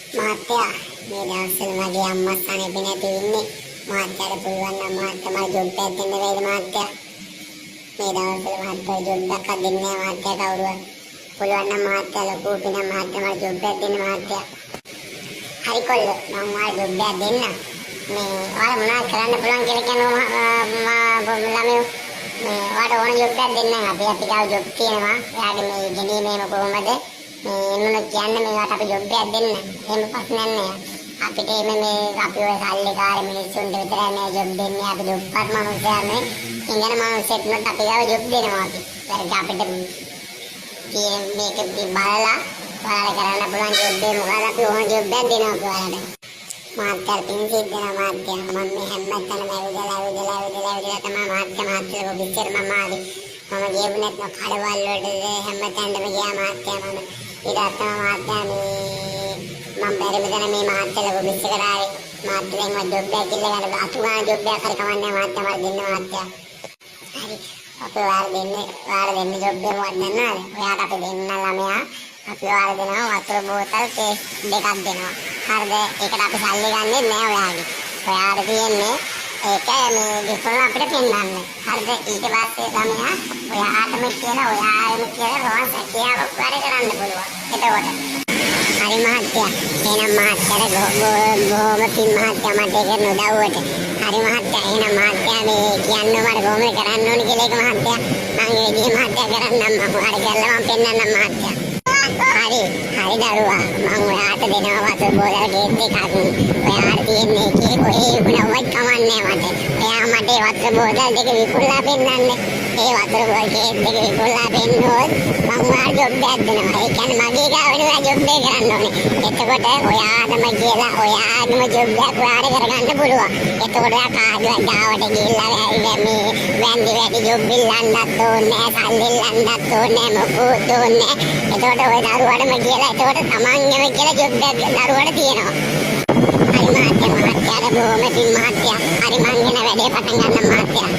මහත්තයා මේ දවස්වල මගේ අම්මා සනීප නැති ඉන්නේ. මහත්තයාට පුළුවන් නම් මහත්තයා මට ජොබ් එකක් දෙන්න බැයිද මහත්තයා? මේ දවස්වල මහත්තයා ජොබ් එකක් දෙන්නේ නැහැ මහත්තයා කවුරුවත්. පුළුවන් නම් මහත්තයා ලොකු පින මහත්තයා මට ජොබ් එකක් දෙන්න මහත්තයා. හරි කොල්ලෝ මම ඔයාලට ජොබ් එකක් දෙන්න. මේ ඔයාලා මොනවද කරන්න පුළුවන් කියලා කියනවා ළමයෝ. මේ ඔයාලට ඕන ජොබ් එකක් දෙන්න අපි ගාව ජොබ් තියෙනවා. එයාගේ මේ ගෙනීමේම කොහොමද? මේ කියන්නේ මේකට අපි ජොබ් එකක් දෙන්න. එහෙම ප්‍රශ්නයක් නෑ. අපිට මේ අපි ඔය සල්ලිකාර මිනිස්සුන්ට විතරයි මේ ජොබ් දෙන්නේ. අපි දුප්පත් මිනිස්සුන්නේ. ඉංගන මිනිස්සුන්ට අපි ගාව ජොබ් දෙනවා අපි. ඒක අපිට මේක බලලා ඔයාලා කරන්න පුළුවන් ජොබ් දෙන්න. මොකද අපි ඕන ජොබ් එකක් දෙනවා ඔයාලට. මාත්‍යා පින් සිද්ධනවා මාත්‍යා. මම මේ හැමතැනම ඇවිදලා තමයි මාත්‍යා ඔබිච්චර මම ආවේ. මම ගියුනේ නැත්නම් කඩවල් වලට හැමතැනම ගියා මාත්‍යා මම. ඊට අත්තම මාත්‍යා මේ මම බැරිම දැන මේ මාත්‍යාලා ඔබිච්ච කරාවේ. මාත්‍යාගෙන් මම ජොබ් එකක් ඉල්ල ගන්න අතුගාන ජොබ් එකක් හරි කවන්නේ මාත්‍යා මට දෙන්න මාත්‍යා. හරි. අපි වාර දෙන්න ජොබ් එකක් වන්නන්න. ඔයාට අපි දෙන්න ළමයා අපි වාර දෙනවා වතුර බෝතල් කේස් දෙකක් දෙනවා. හරිද? ඒකට අපි සල්ලි ගන්නෙ නෑ ඔයාගේ. ඔයාට තියෙන්නේ ඒක මේ දෙපොළ අපිට පෙන්නන්න. හරිද? ඊට පස්සේ ළමයා ඔයාටම කියලා ඔයාම කියලා රෝහන් සැකියාවක් වැඩ කරන්න පුළුවන්. එතකොට හරි මහත්තයා. එහෙනම් මහත්තයාට බොහොම පින් මහත්තයා මට ඒක නොදවුවට. හරි මහත්තයා. එහෙනම් මහත්තයා මේ කියන්න මට කොහොමද කරන්න ඕනේ කියලා ඒක මහත්තයා. මම ඒ විදිහේ මහත්තයා කරන්නම් මම හරි කරලා මම පෙන්නන්නම් මහත්තයා. හරි දරුවා මම ඔයාට දෙනවා වතුර බෝතල් කේස් එකක්. ඔයාට තියෙන්නේ ඒකේ කොහේ වුණවත් කමන්නේ මට. ඔයා මට ඒ වතුර බෝතල් දෙක විකුණලා පෙන්නන්න. ඒ වතුර බෝතල් කේස් දෙක විකුණලා පෙන්නොත් මම ඔයාට ජොබ් එකක් දෙනවා. ඒ කියන්නේ මගේ ගාවනේ ජොබ් එක කරන්න ඕනේ. එතකොට ඔයාටම කියලා ඔයාගේම ජොබ් එකක් ඔයාට කරගන්න පුළුවන්. එතකොට ඔයා කාඩුවක් ගාවට ගිහිල්ලා මේ වැන්දි වැඩි ජොබ් ඉල්ලන්නත් ඕනේ නැහැ. සල්ලි ඉල්ලන්නත් ඕනේ නැහැ. මොකුත් ඕනේ නැහැ. එතකොට ඔය දරුවටම කියලා එතකොට තමන්ගේම කියලා ජොබ් එකක් දරුවට තියෙනවා. හරි මහත්තයා මහත්තයාට බොහොම පින් මහත්තයා. හරි මං යන වැඩේ පටන් ගන්න මහත්තයා.